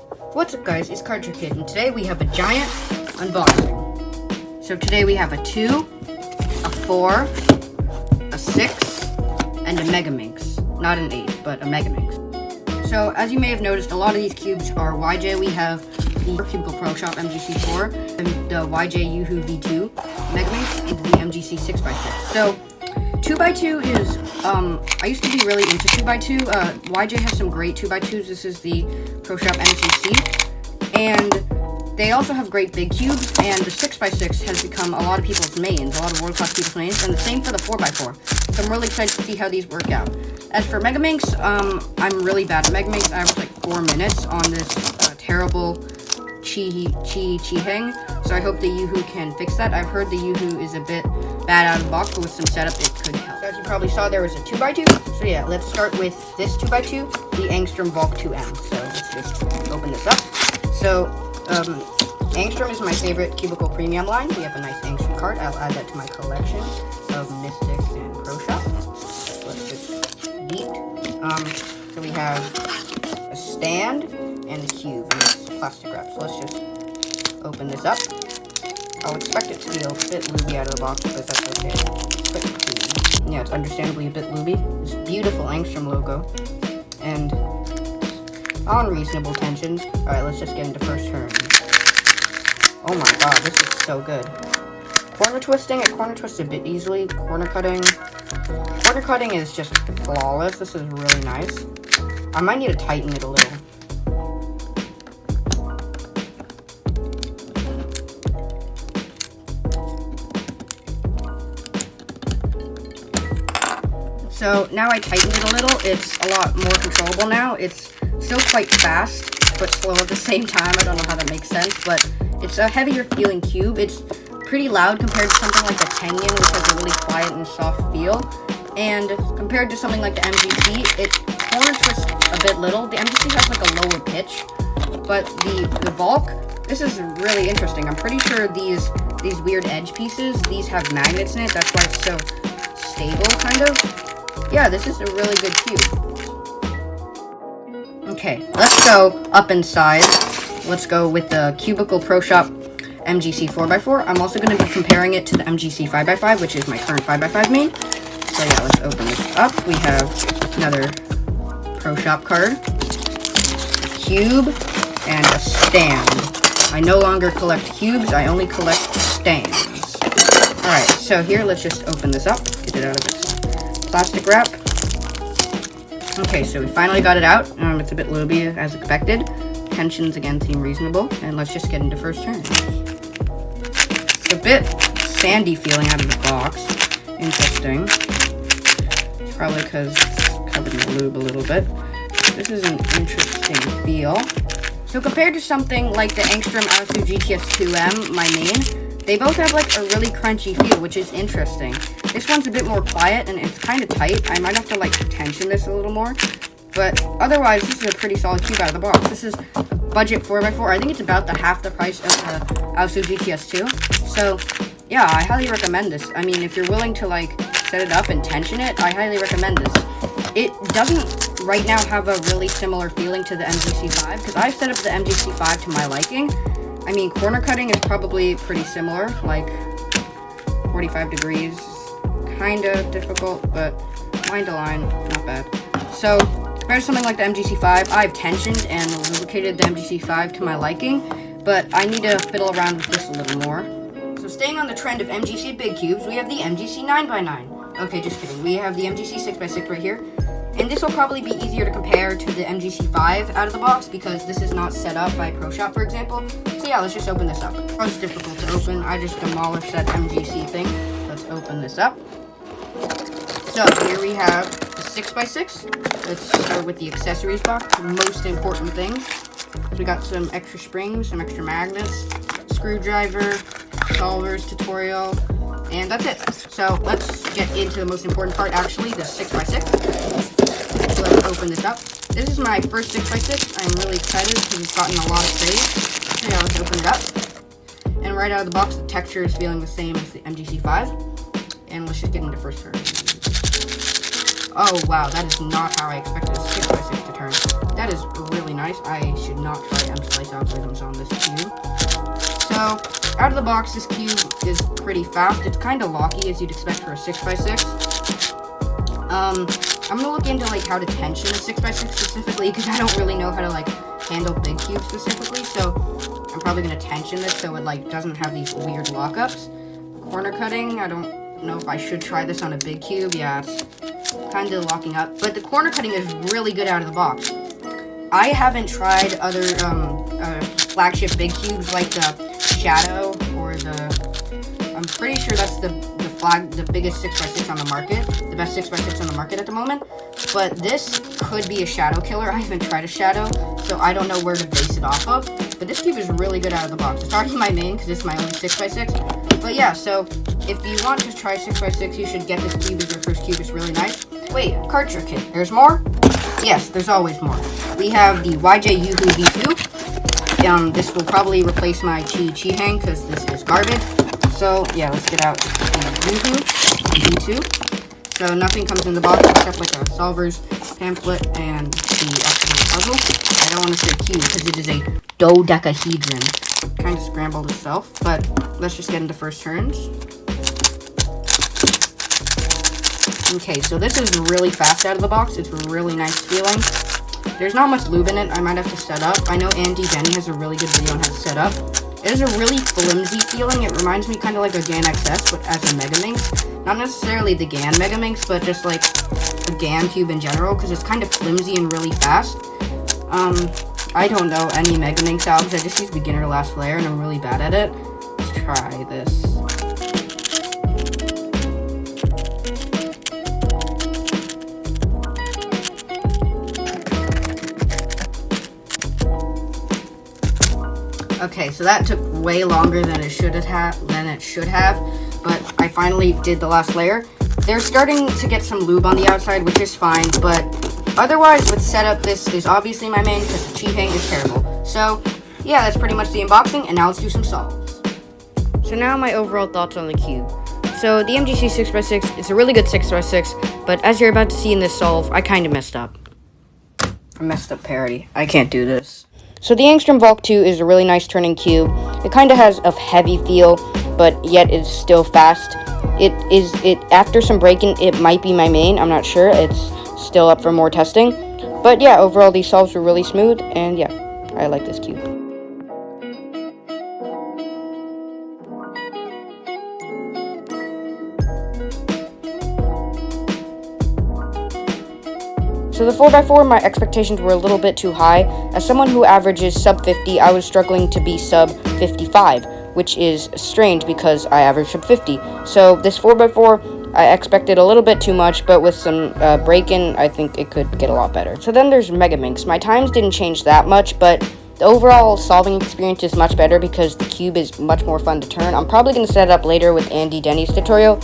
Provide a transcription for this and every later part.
What's up guys, it's KardTrickKid, and today we have a giant unboxing. So today we have a 2, a 4, a 6, and a Mega Minx. Not an 8, but a Mega Minx. So as you may have noticed, a lot of these cubes are YJ. We have the cubicle Proshop MGC 4, and the YJ Yuhu V2 Mega Minx, and the MGC 4x4. So 2x2 is, I used to be really into 2x2. YJ has some great 2x2s. This is the Proshop MGC. And they also have great big cubes, and the 6x6 has become a lot of people's mains, a lot of world-class people's mains, and the same for the 4x4. So I'm really excited to see how these work out. As for Mega Minx, I'm really bad at Mega Minx. I was like 4 minutes on this terrible chi hang, so I hope the Yuhu can fix that. I've heard the Yuhu is a bit bad out of the box, but with some setup it could help. So as you probably saw, there was a 2x2. So yeah, let's start with this 2x2, the Angstrom Valk 2M. So let's just open this up. So Angstrom is my favorite cubicle premium line. We have a nice Angstrom card. I'll add that to my collection of Mystics and Proshop. So let's just delete. So we have a stand and a cube in this plastic wrap. So let's just open this up. I'll expect it to be a bit looby out of the box, but that's okay. Yeah, it's understandably a bit looby. This beautiful Angstrom logo and unreasonable tensions. Alright, let's just get into first turn. Oh my god, this is so good. Corner twisting, it corner twists a bit easily. Corner cutting is just flawless. This is really nice. I might need to tighten it a little. So now I tightened it a little. It's a lot more controllable now. It's still quite fast, but slow at the same time. I don't know how that makes sense, but it's a heavier feeling cube. It's pretty loud compared to something like the Tengen, which has a really quiet and soft feel. And compared to something like the MGC, it corner twists a bit little. The MGC has like a lower pitch, but the Valk, this is really interesting. I'm pretty sure these weird edge pieces, these have magnets in it. That's why it's so stable, kind of. Yeah, this is a really good cube. Okay, let's go up inside. Let's go with the cubicle Proshop MGC 4x4. I'm also going to be comparing it to the MGC 5x5, which is my current 5x5 main. So yeah, let's open this up. We have another Proshop card, a cube, and a stand. I no longer collect cubes, I only collect stands. Alright, so here, let's just open this up, get it out of its plastic wrap. Okay, so we finally got it out. It's a bit looby as expected. Tensions again seem reasonable, and let's just get into first turn. It's a bit sandy feeling out of the box. Interesting. It's probably because it's covered in lube a little bit. This is an interesting feel. So compared to something like the Angstrom Valk 2M, my main, they both have like a really crunchy feel, which is interesting. This one's a bit more quiet and it's kind of tight. I might have to like tension this a little more. But otherwise, this is a pretty solid cube out of the box. This is budget 4x4. I think it's about the half the price of the Valk GTS2. So yeah, I highly recommend this. I mean, if you're willing to like set it up and tension it, I highly recommend this. It doesn't right now have a really similar feeling to the MGC 5 because I've set up the MGC 5 to my liking. I mean, corner cutting is probably pretty similar, like 45 degrees, kind of difficult, but line to line, not bad. So, compared to something like the MGC 5, I've tensioned and lubricated the MGC 5 to my liking, but I need to fiddle around with this a little more. So staying on the trend of MGC big cubes, we have the MGC 9x9. Okay, just kidding. We have the MGC 6x6 right here. And this will probably be easier to compare to the MGC 5 out of the box because this is not set up by Proshop, for example. So yeah, let's just open this up. It's difficult to open. I just demolished that MGC thing. Let's open this up. So here we have the 6x6. Let's start with the accessories box, the most important thing. So we got some extra springs, some extra magnets, screwdriver, solvers tutorial, and that's it. So let's get into the most important part, actually, the 6x6. So let's open this up. This is my first 6x6. I'm really excited because it's gotten a lot of praise. So yeah, let's open it up. And right out of the box, the texture is feeling the same as the MGC 5. And let's just get into first turn. Oh wow, that is not how I expected a 6x6 to turn. That is really nice. nice. I should not try M-Slice algorithms on this cube. So, out of the box, this cube is pretty fast. It's kind of locky, as you'd expect for a 6x6. I'm gonna look into like how to tension a 6x6 specifically, because I don't really know how to like handle big cubes specifically. So I'm probably gonna tension this so it like doesn't have these weird lockups. Corner cutting, I don't know if I should try this on a big cube. Yeah, it's kind of locking up, but the corner cutting is really good out of the box. I haven't tried other flagship big cubes like the Shadow or I'm pretty sure that's the biggest 6x6 on the market, the best 6x6 on the market at the moment. But this could be a Shadow killer. I haven't tried a Shadow, so I don't know where to base it off of. But this cube is really good out of the box. It's already my main because it's my only 6x6. But yeah, so if you want to try 6x6, you should get this cube as your first cube. It's really nice. Wait, KardTrickKid. There's more? Yes, there's always more. We have the Yuhu V2. This will probably replace my Chi hang because this is garbage. So yeah, let's get out the Yuhu V2. So nothing comes in the box except like a solver's pamphlet and the actual puzzle. I don't want to say cube because it is a dodecahedron. Kind of scrambled itself, but let's just get into first turns. Okay, so this is really fast out of the box. It's really nice feeling. There's not much lube in it. I might have to set up. I know Andy Denny has a really good video on how to set up. It is a really flimsy feeling. It reminds me kind of like a GAN XS, but as a Megaminx. Not necessarily the GAN Megaminx, but just like a GAN cube in general, because it's kind of flimsy and really fast. I don't know any Megaminx algs. I just use beginner last layer, and I'm really bad at it. Let's try this. Okay, so that took way longer than it should have, but I finally did the last layer. They're starting to get some lube on the outside, which is fine, but otherwise with setup, this is obviously my main because the Chi hang is terrible. So yeah, that's pretty much the unboxing, and now let's do some solves. So now my overall thoughts on the cube. So the MGC 6x6 is a really good 6x6, but as you're about to see in this solve, I kind of messed up. I messed up parity. I can't do this. So the Angstrom Valk 2 is a really nice turning cube. It kind of has a heavy feel, but yet it's still fast. After some braking, it might be my main. I'm not sure. It's still up for more testing. But yeah, overall these solves were really smooth, and yeah, I like this cube. So the 4x4, my expectations were a little bit too high. As someone who averages sub 50, I was struggling to be sub 55, which is strange because I average sub 50. So this 4x4, I expected a little bit too much, but with some break-in, I think it could get a lot better. So then there's Megaminx. My times didn't change that much, but the overall solving experience is much better because the cube is much more fun to turn. I'm probably going to set it up later with Andy Denny's tutorial.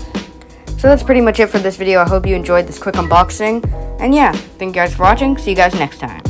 So that's pretty much it for this video. I hope you enjoyed this quick unboxing. And yeah, thank you guys for watching. See you guys next time.